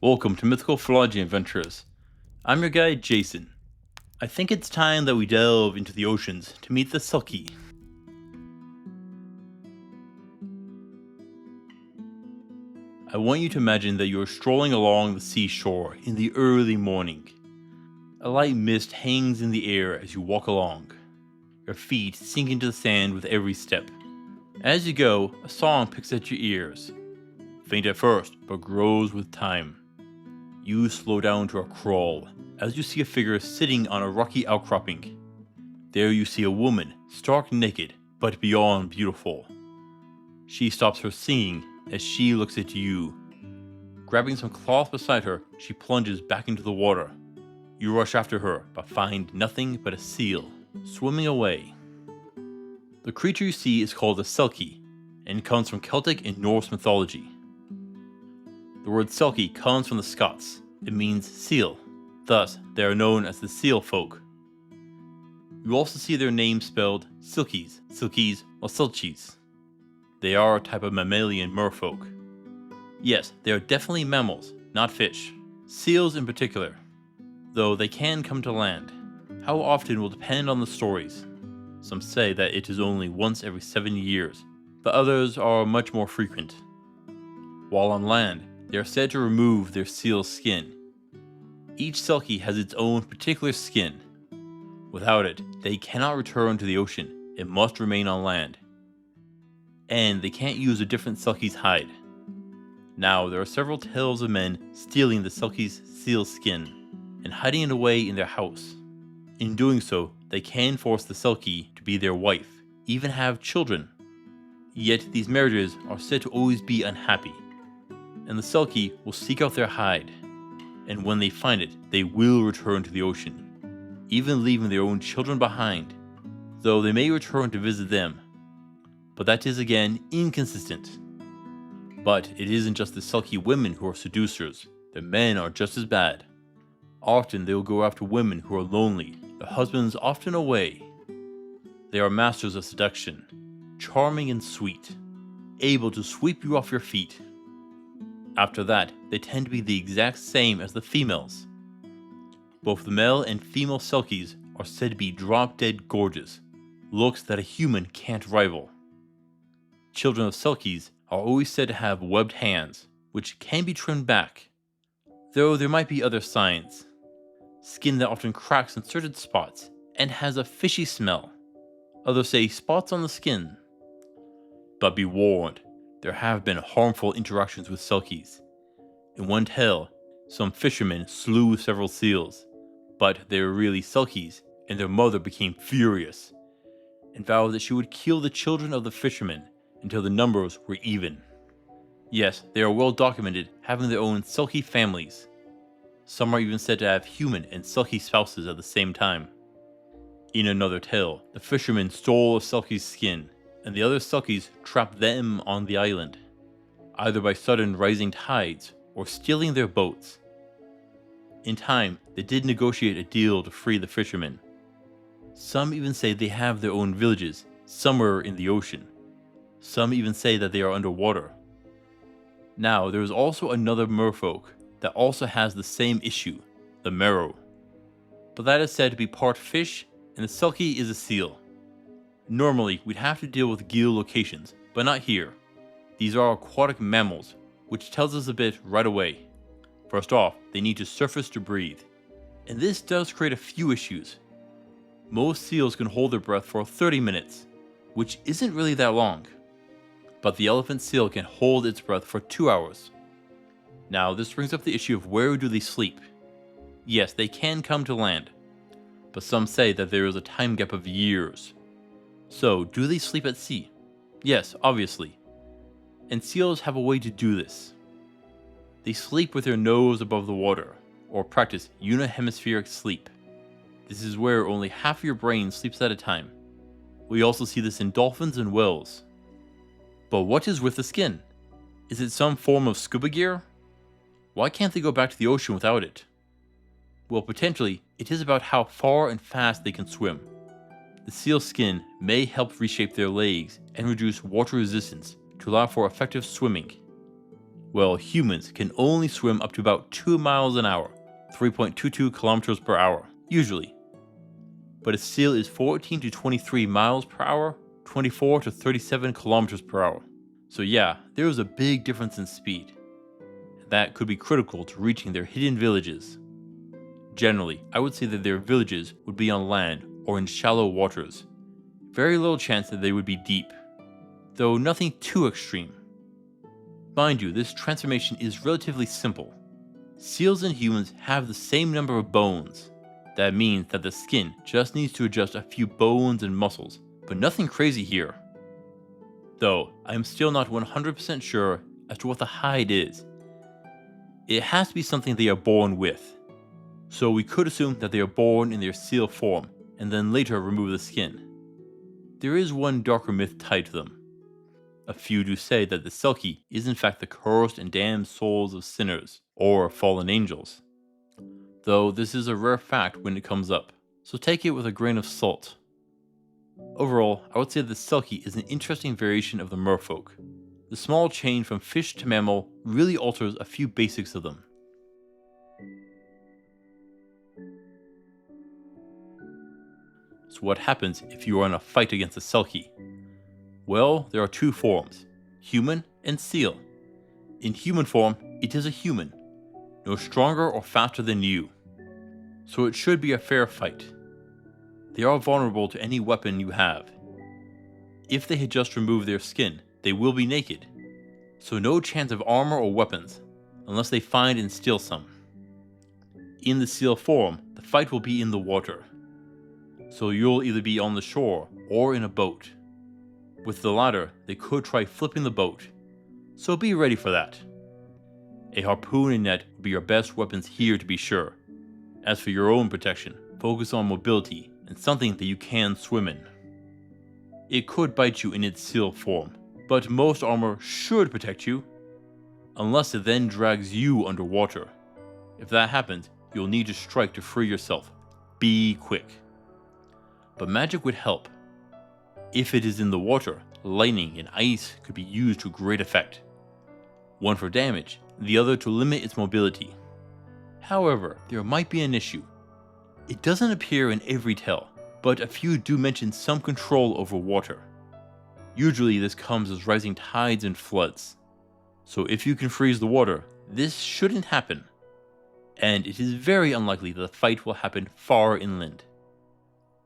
Welcome to Mythical Phylogeny Adventures. I'm your guide, Jason. I think it's time that we delve into the oceans to meet the Selkie. I want you to imagine that you are strolling along the seashore in the early morning. A light mist hangs in the air as you walk along. Your feet sink into the sand with every step. As you go, a song picks at your ears. Faint at first, but grows with time. You slow down to a crawl as you see a figure sitting on a rocky outcropping. There you see a woman, stark naked, but beyond beautiful. She stops her singing as she looks at you. Grabbing some cloth beside her, she plunges back into the water. You rush after her, but find nothing but a seal, swimming away. The creature you see is called a Selkie, and comes from Celtic and Norse mythology. The word Selkie comes from the Scots. It means seal. Thus, they are known as the Seal Folk. You also see their name spelled Silkies, Silkies, or Selchies. They are a type of mammalian merfolk. Yes, they are definitely mammals, not fish. Seals in particular. Though they can come to land. How often will depend on the stories. Some say that it is only once every 7 years, but others are much more frequent. While on land, they are said to remove their seal's skin. Each Selkie has its own particular skin. Without it, they cannot return to the ocean. It must remain on land. And they can't use a different Selkie's hide. Now, there are several tales of men stealing the Selkie's seal skin and hiding it away in their house. In doing so, they can force the Selkie to be their wife, even have children. Yet these marriages are said to always be unhappy. And the Selkie will seek out their hide, and when they find it, they will return to the ocean, even leaving their own children behind, though they may return to visit them. But that is again inconsistent. But it isn't just the Selkie women who are seducers, the men are just as bad. Often they will go after women who are lonely, their husbands often away. They are masters of seduction, charming and sweet, able to sweep you off your feet. After that, they tend to be the exact same as the females. Both the male and female Selkies are said to be drop-dead gorgeous, looks that a human can't rival. Children of Selkies are always said to have webbed hands, which can be trimmed back, though there might be other signs. Skin that often cracks in certain spots and has a fishy smell. Others say spots on the skin. But be warned, there have been harmful interactions with Selkies. In one tale, some fishermen slew several seals, but they were really Selkies, and their mother became furious, and vowed that she would kill the children of the fishermen until the numbers were even. Yes, they are well documented having their own Selkie families. Some are even said to have human and Selkie spouses at the same time. In another tale, the fishermen stole a Selkie's skin, and the other Selkies trapped them on the island, either by sudden rising tides or stealing their boats. In time, they did negotiate a deal to free the fishermen. Some even say they have their own villages somewhere in the ocean. Some even say that they are underwater. Now, there is also another merfolk that also has the same issue, the marrow. But that is said to be part fish, and the Selkie is a seal. Normally, we'd have to deal with gill locations, but not here. These are aquatic mammals, which tells us a bit right away. First off, they need to surface to breathe. And this does create a few issues. Most seals can hold their breath for 30 minutes, which isn't really that long. But the elephant seal can hold its breath for 2 hours. Now, this brings up the issue of where do they sleep? Yes, they can come to land, but some say that there is a time gap of years. So, do they sleep at sea? Yes, obviously. And seals have a way to do this. They sleep with their nose above the water, or practice unihemispheric sleep. This is where only half of your brain sleeps at a time. We also see this in dolphins and whales. But what is with the skin? Is it some form of scuba gear? Why can't they go back to the ocean without it? Well, potentially, it is about how far and fast they can swim. The seal skin may help reshape their legs and reduce water resistance to allow for effective swimming. Well, humans can only swim up to about 2 miles an hour, 3.22 kilometers per hour, usually. But a seal is 14 to 23 miles per hour, 24 to 37 kilometers per hour. So yeah, there is a big difference in speed. That could be critical to reaching their hidden villages. Generally, I would say that their villages would be on land or in shallow waters. Very little chance that they would be deep, though nothing too extreme. Mind you, this transformation is relatively simple. Seals and humans have the same number of bones. That means that the skin just needs to adjust a few bones and muscles, but nothing crazy here. Though, I am still not 100% sure as to what the hide is. It has to be something they are born with. So we could assume that they are born in their seal form, and then later remove the skin. There is one darker myth tied to them. A few do say that the Selkie is in fact the cursed and damned souls of sinners, or fallen angels. Though this is a rare fact when it comes up, so take it with a grain of salt. Overall, I would say that the Selkie is an interesting variation of the Merfolk. The small change from fish to mammal really alters a few basics of them. So what happens if you are in a fight against a Selkie? Well, there are two forms, human and seal. In human form, it is a human, no stronger or faster than you. So it should be a fair fight. They are vulnerable to any weapon you have. If they had just removed their skin, they will be naked. So no chance of armor or weapons, unless they find and steal some. In the seal form, the fight will be in the water. So you'll either be on the shore or in a boat. With the latter, they could try flipping the boat, so be ready for that. A harpoon and net will be your best weapons here to be sure. As for your own protection, focus on mobility and something that you can swim in. It could bite you in its seal form, but most armor should protect you, unless it then drags you underwater. If that happens, you'll need to strike to free yourself. Be quick. But magic would help. If it is in the water, lightning and ice could be used to great effect. One for damage, the other to limit its mobility. However, there might be an issue. It doesn't appear in every tale, but a few do mention some control over water. Usually this comes as rising tides and floods. So if you can freeze the water, this shouldn't happen. And it is very unlikely that the fight will happen far inland.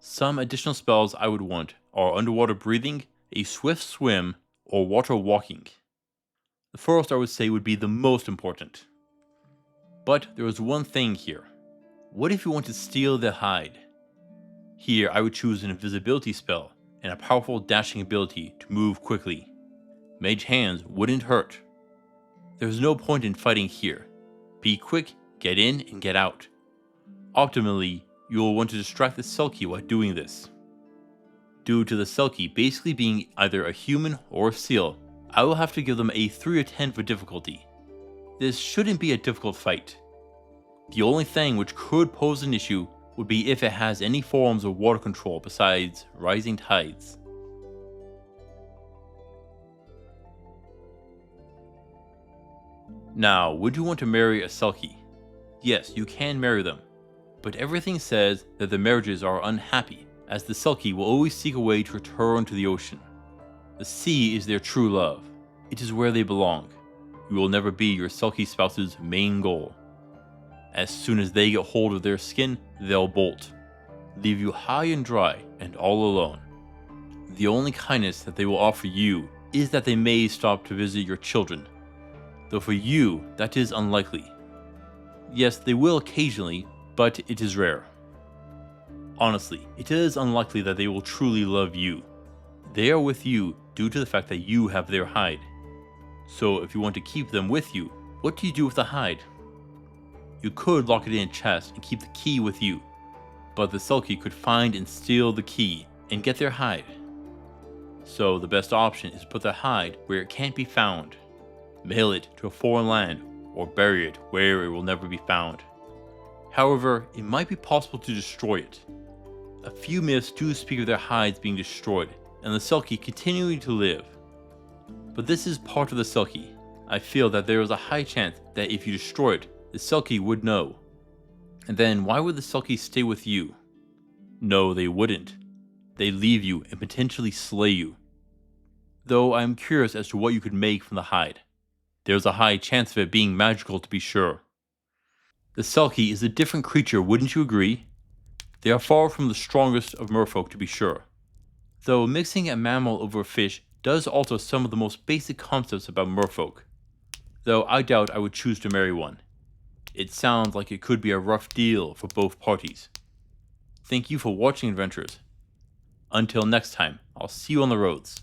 Some additional spells I would want are underwater breathing, a swift swim, or water walking. The first I would say would be the most important. But there is one thing here. What if you want to steal the hide? Here I would choose an invisibility spell and a powerful dashing ability to move quickly. Mage hands wouldn't hurt. There's no point in fighting here. Be quick, get in and get out. Optimally, you will want to distract the Selkie while doing this. Due to the Selkie basically being either a human or a seal, I will have to give them a 3 or 10 for difficulty. This shouldn't be a difficult fight. The only thing which could pose an issue would be if it has any forms of water control besides rising tides. Now, would you want to marry a Selkie? Yes, you can marry them, but everything says that the marriages are unhappy, as the Selkie will always seek a way to return to the ocean. The sea is their true love. It is where they belong. You will never be your Selkie spouse's main goal. As soon as they get hold of their skin, they'll bolt, leave you high and dry and all alone. The only kindness that they will offer you is that they may stop to visit your children, though for you that is unlikely. Yes, they will occasionally, but it is rare. Honestly, it is unlikely that they will truly love you. They are with you due to the fact that you have their hide. So if you want to keep them with you, what do you do with the hide? You could lock it in a chest and keep the key with you, but the Selkie could find and steal the key and get their hide. So the best option is to put the hide where it can't be found. Mail it to a foreign land or bury it where it will never be found. However, it might be possible to destroy it. A few myths do speak of their hides being destroyed and the Selkie continuing to live. But this is part of the Selkie. I feel that there is a high chance that if you destroy it, the Selkie would know. And then why would the Selkie stay with you? No, they wouldn't. They'd leave you and potentially slay you. Though I am curious as to what you could make from the hide. There's a high chance of it being magical to be sure. The Selkie is a different creature, wouldn't you agree? They are far from the strongest of merfolk to be sure. Though mixing a mammal over a fish does alter some of the most basic concepts about merfolk. Though I doubt I would choose to marry one. It sounds like it could be a rough deal for both parties. Thank you for watching, adventurers. Until next time, I'll see you on the roads.